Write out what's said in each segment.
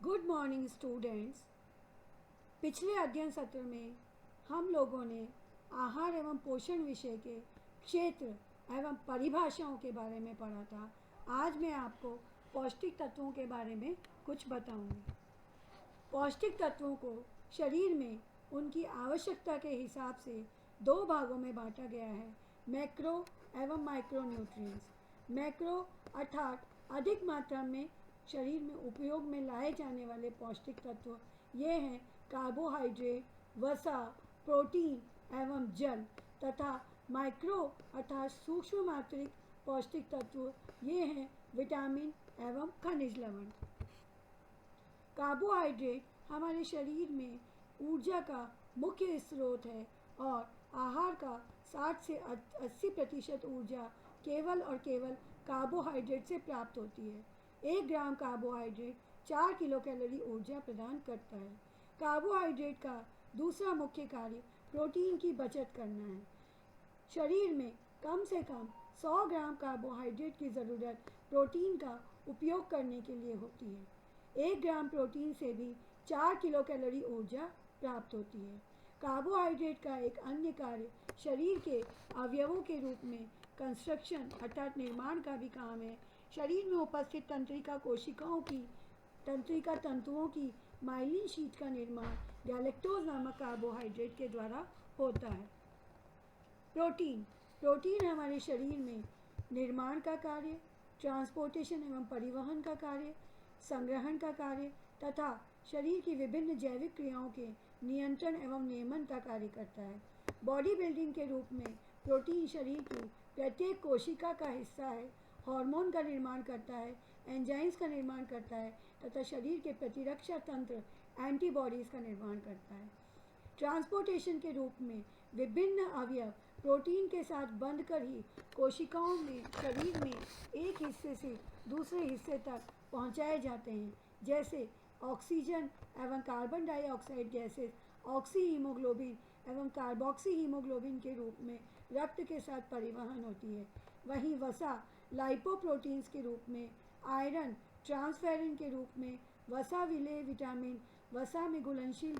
Good morning students. पिछले अध्ययन सत्र में हम लोगों ने आहार एवं पोषण विषय के क्षेत्र एवं परिभाषाओं के बारे में पढ़ा था। आज मैं आपको पौष्टिक तत्वों के बारे में कुछ बताऊंगी। पौष्टिक तत्वों को शरीर में उनकी आवश्यकता के हिसाब से दो भागों में बांटा गया है, मैक्रो एवं माइक्रो न्यूट्रिएंट्स। मैक्रो अर्थात अधिक मात्रा में शरीर में उपयोग में लाए जाने वाले पौष्टिक तत्व ये हैं कार्बोहाइड्रेट, वसा, प्रोटीन एवं जल, तथा माइक्रो अर्थात सूक्ष्म मात्रिक पौष्टिक तत्व ये हैं विटामिन एवं खनिज लवण। कार्बोहाइड्रेट हमारे शरीर में ऊर्जा का मुख्य स्रोत है और आहार का 60 से 80% ऊर्जा केवल और केवल कार्बोहाइड्रेट से प्राप्त होती है। 1 ग्राम कार्बोहाइड्रेट 4 किलो कैलोरी ऊर्जा प्रदान करता है। कार्बोहाइड्रेट का दूसरा मुख्य कार्य प्रोटीन की बचत करना है। शरीर में कम से कम 100 ग्राम कार्बोहाइड्रेट की ज़रूरत प्रोटीन का उपयोग करने के लिए होती है। 1 ग्राम प्रोटीन से भी 4 किलो कैलोरी ऊर्जा प्राप्त होती है। कार्बोहाइड्रेट का एक अन्य कार्य शरीर के अवयवों के रूप में कंस्ट्रक्शन अर्थात निर्माण का भी काम है। शरीर में उपस्थित तंत्रिका कोशिकाओं की तंत्रिका तंतुओं की माइलिन शीट का निर्माण गैलेक्टोज नामक कार्बोहाइड्रेट के द्वारा होता है। प्रोटीन हमारे शरीर में निर्माण का कार्य, ट्रांसपोर्टेशन एवं परिवहन का कार्य, संग्रहण का कार्य तथा शरीर की विभिन्न जैविक क्रियाओं के नियंत्रण एवं नियमन का कार्य करता है। बॉडी बिल्डिंग के रूप में प्रोटीन शरीर की प्रत्येक कोशिका का हिस्सा है, हार्मोन का निर्माण करता है, एंजाइम्स का निर्माण करता है तथा शरीर के प्रतिरक्षा तंत्र एंटीबॉडीज़ का निर्माण करता है। ट्रांसपोर्टेशन के रूप में विभिन्न अवयव प्रोटीन के साथ बंधकर ही कोशिकाओं में शरीर में एक हिस्से से दूसरे हिस्से तक पहुंचाए जाते हैं, जैसे ऑक्सीजन एवं carbon dioxide gases oxy haemoglobin एवं कार्बोक्सी हीमोग्लोबिन के रूप में रक्त के साथ परिवहन होती है। वहीं वसा लाइपोप्रोटीन्स के रूप में, आयरन ट्रांसफेरिन के रूप में, वसा विलेय विटामिन, वसा में घुलनशील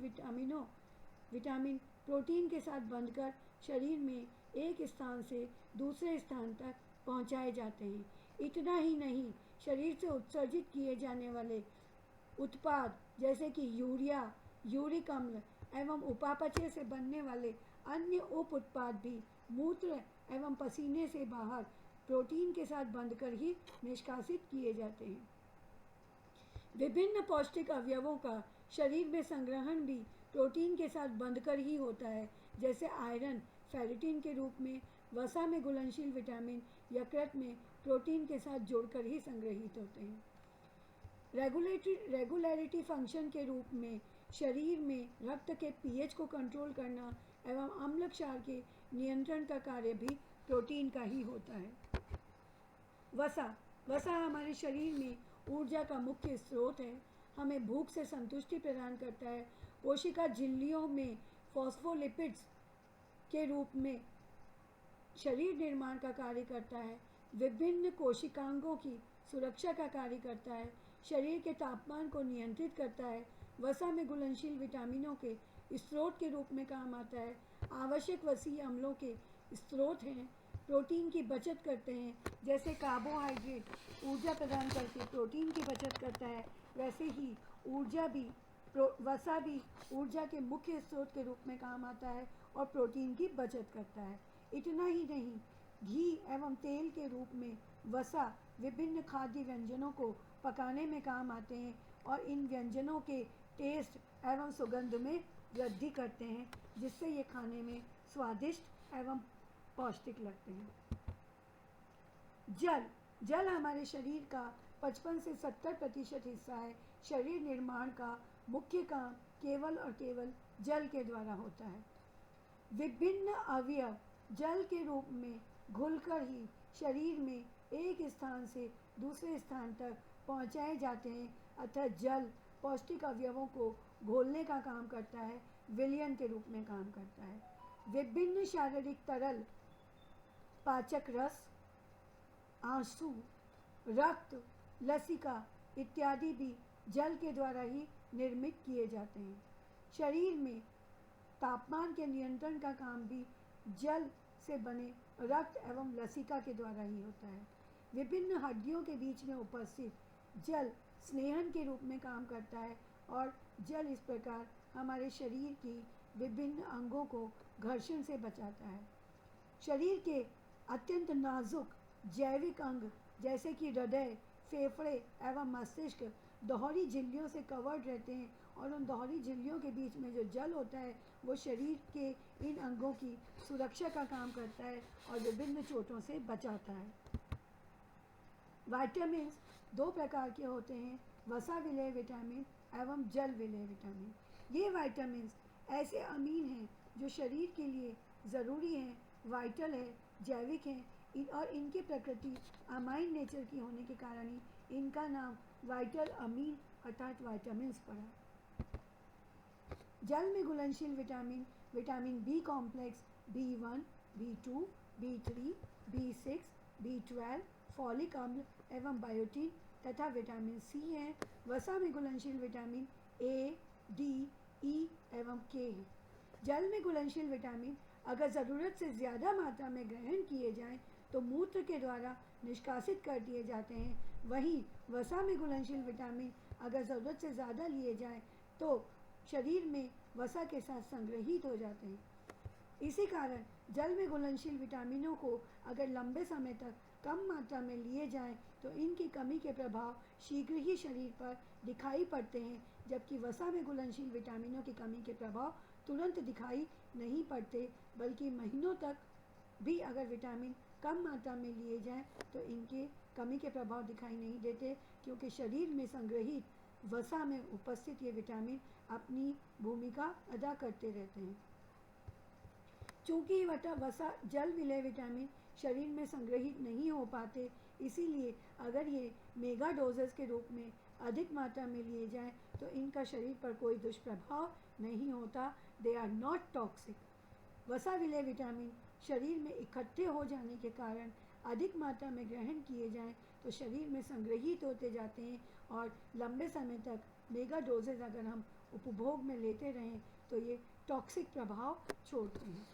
विटामिन प्रोटीन के साथ बंधकर शरीर में एक स्थान से दूसरे स्थान तक पहुंचाए जाते हैं। इतना ही नहीं, शरीर से उत्सर्जित किए जाने वाले उत्पाद जैसे कि यूरिया, यूरिक अम्ल एवं उपापचय से बनने वाले अन्य उप उत्पाद भी मूत्र एवं पसीने से बाहर प्रोटीन के साथ बंधकर ही निष्कासित किए जाते हैं। विभिन्न पौष्टिक अवयवों का शरीर में संग्रहण भी प्रोटीन के साथ बंधकर ही होता है, जैसे आयरन फेरिटिन के रूप में, वसा में घुलनशील विटामिन यकृत में प्रोटीन के साथ जोड़कर ही संग्रहित होते हैं। रेगुलरिटी फंक्शन के रूप में शरीर में रक्त के पीएच को कंट्रोल करना एवं अम्ल क्षार के नियंत्रण का कार्य भी प्रोटीन का ही होता है। वसा हमारे शरीर में ऊर्जा का मुख्य स्रोत है, हमें भूख से संतुष्टि प्रदान करता है। कोशिका झिल्लियों में फॉस्फोलिपिड्स के रूप में शरीर निर्माण का कार्य करता है, विभिन्न कोशिकांगों की सुरक्षा का कार्य करता है, शरीर के तापमान को नियंत्रित करता है। वसा में घुलनशील विटामिनों के स्रोत के रूप में काम आता है, आवश्यक वसीय अम्लों के स्रोत हैं, प्रोटीन की बचत करते हैं। जैसे कार्बोहाइड्रेट ऊर्जा प्रदान करके प्रोटीन की बचत करता है, वैसे ही वसा भी ऊर्जा के मुख्य स्रोत के रूप में काम आता है और प्रोटीन की बचत करता है। इतना ही नहीं, घी एवं तेल के रूप में वसा विभिन्न खाद्य व्यंजनों को पकाने में काम आते हैं और इन व्यंजनों के टेस्ट एवं सुगंध में वृद्धि करते हैं, जिससे ये खाने में स्वादिष्ट एवं पौष्टिक लगते हैं। जल हमारे शरीर का 55 से 70% हिस्सा है। शरीर निर्माण का मुख्य काम केवल और केवल जल के द्वारा होता है। विभिन्न अवयव जल के रूप में घुलकर ही शरीर में एक स्थान से दूसरे स्थान तक पहुंचाए जाते हैं, अतः जल पौष्टिक अवयवों को घोलने का काम करता है, विलयन के रूप में काम करता है। विभिन्न शारीरिक तरल, पाचक रस, आंसू, रक्त, लसिका इत्यादि भी जल के द्वारा ही निर्मित किए जाते हैं। शरीर में तापमान के नियंत्रण का काम भी जल से बने रक्त एवं लसिका के द्वारा ही होता है। विभिन्न हड्डियों के बीच में उपस्थित जल स्नेहन के रूप में काम करता है और जल इस प्रकार हमारे शरीर की विभिन्न अंगों को घर्षण से बचाता है। शरीर के अत्यंत नाजुक जैविक अंग जैसे कि हृदय, फेफड़े एवं मस्तिष्क दोहरी झिल्लियों से कवर्ड रहते हैं और उन दोहरी झिल्लियों के बीच में जो जल होता है वो शरीर के इन अंगों की सुरक्षा का काम करता है और विभिन्न चोटों से बचाता है। विटामिन्स दो प्रकार के होते हैं, वसा विलेय विटामिन एवं जल विलेय विटामिन। ये विटामिन्स ऐसे अमीन हैं जो शरीर के लिए ज़रूरी हैं, वाइटल है, जैविक हैं और इनकी प्रकृति अमाइन नेचर की होने के कारण ही इनका नाम वाइटल अमीन अर्थात विटामिन्स पड़ा। जल में घुलनशील vitamin vitamin B complex, B1, B2, B3, B6, B12, folic अम्ल एवं बायोटीन तथा विटामिन सी हैं। वसा में घुलनशील विटामिन ए, डी, ई एवं के हैं। जल में घुलनशील विटामिन अगर ज़रूरत से ज़्यादा मात्रा में ग्रहण किए जाएं तो मूत्र के द्वारा निष्कासित कर दिए जाते हैं। वहीं वसा में घुलनशील विटामिन अगर ज़रूरत से ज़्यादा लिए जाएं तो शरीर में वसा के साथ संग्रहित हो जाते हैं। इसी कारण जल में घुलनशील विटामिनों को अगर लंबे समय तक कम मात्रा में लिए जाएं तो इनकी कमी के प्रभाव शीघ्र ही शरीर पर दिखाई पड़ते हैं, जबकि वसा में घुलनशील विटामिनों की कमी के प्रभाव तुरंत दिखाई नहीं पड़ते, बल्कि महीनों तक भी अगर विटामिन कम मात्रा में लिए जाएं तो इनके कमी के प्रभाव दिखाई नहीं देते, क्योंकि शरीर में संग्रहित वसा में उपस्थित ये विटामिन अपनी भूमिका अदा करते रहते हैं। चूँकि वसा जल विलेय विटामिन शरीर में संग्रहित नहीं हो पाते, इसीलिए अगर ये मेगा डोजेस के रूप में अधिक मात्रा में लिए जाएं तो इनका शरीर पर कोई दुष्प्रभाव नहीं होता। They are not toxic. वसा विलेय विटामिन शरीर में इकट्ठे हो जाने के कारण अधिक मात्रा में ग्रहण किए जाएं तो शरीर में संग्रहित होते जाते हैं और लंबे समय तक मेगा डोजेज अगर हम उपभोग में लेते रहें तो ये टॉक्सिक प्रभाव छोड़ते हैं।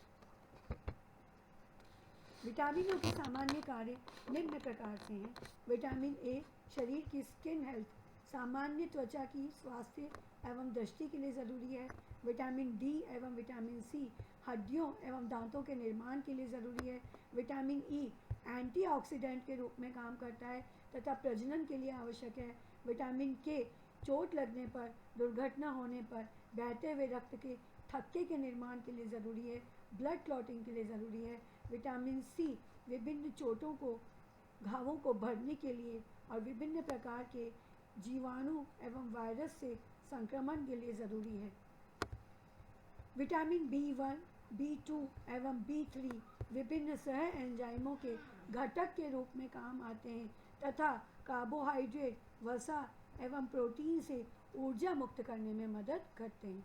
विटामिनों के सामान्य कार्य निम्न प्रकार से हैं। विटामिन ए शरीर की स्किन हेल्थ, सामान्य त्वचा की स्वास्थ्य एवं दृष्टि के लिए ज़रूरी है। विटामिन डी एवं विटामिन सी हड्डियों एवं दांतों के निर्माण के लिए ज़रूरी है। विटामिन ई एंटीऑक्सीडेंट के रूप में काम करता है तथा प्रजनन के लिए आवश्यक है। विटामिन के चोट लगने पर, दुर्घटना होने पर बहते हुए रक्त के थक्के के निर्माण के लिए ज़रूरी है। ब्लड क्लॉटिंग के लिए ज़रूरी है। विटामिन सी विभिन्न चोटों को, घावों को भरने के लिए और विभिन्न प्रकार के जीवाणु एवं वायरस से संक्रमण के लिए ज़रूरी है। विटामिन B1, B2 एवं B3 विभिन्न सह एंजाइमों के घटक के रूप में काम आते हैं तथा कार्बोहाइड्रेट, वसा एवं प्रोटीन से ऊर्जा मुक्त करने में मदद करते हैं।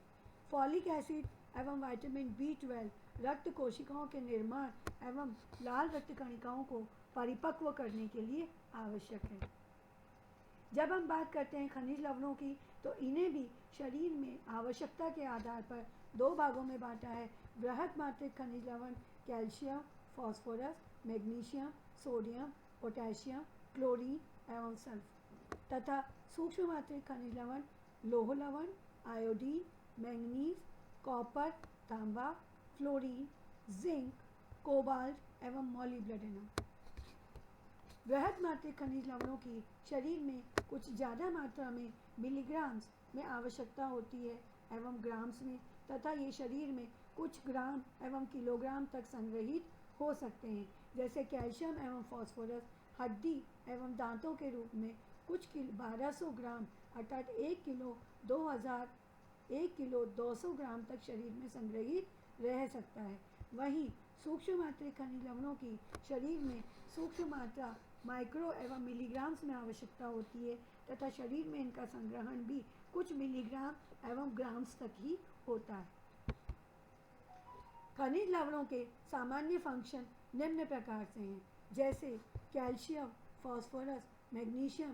फॉलिक एसिड एवं विटामिन B12 रक्त कोशिकाओं के निर्माण एवं लाल रक्त कणिकाओं को परिपक्व करने के लिए आवश्यक है। जब हम बात करते हैं खनिज लवणों की तो इन्हें भी शरीर में आवश्यकता के आधार पर दो भागों में बांटा है। बृहत मात्रिक खनिज लवण calcium, phosphorus, magnesium, sodium, potassium, chlorine एवं सल्फर तथा सूक्ष्म मात्रिक खनिज लवण लौह लवण, आयोडीन, मैंगनीज, कॉपर, तांबा, फ्लोरीन, जिंक, कोबाल्ट एवं मॉलिब्डेनम। बृहत मात्रिक खनिज लवणों की शरीर में कुछ ज़्यादा मात्रा में मिलीग्राम्स में आवश्यकता होती है एवं ग्राम्स में, तथा ये शरीर में कुछ ग्राम एवं किलोग्राम तक संग्रहित हो सकते हैं। जैसे कैल्शियम एवं फास्फोरस हड्डी एवं दांतों के रूप में कुछ 1200 ग्राम अर्थात 1 किलो 200 ग्राम तक शरीर में संग्रहित रह सकता है। वहीं सूक्ष्म मात्रिक खनिज लवणों की शरीर में सूक्ष्म मात्रा माइक्रो एवं मिलीग्राम्स में आवश्यकता होती है तथा शरीर में इनका संग्रहण भी कुछ मिलीग्राम एवं ग्राम्स तक ही होता है। खनिज लवणों के सामान्य फंक्शन निम्न प्रकार से हैं, जैसे कैल्शियम, फास्फोरस, मैग्नीशियम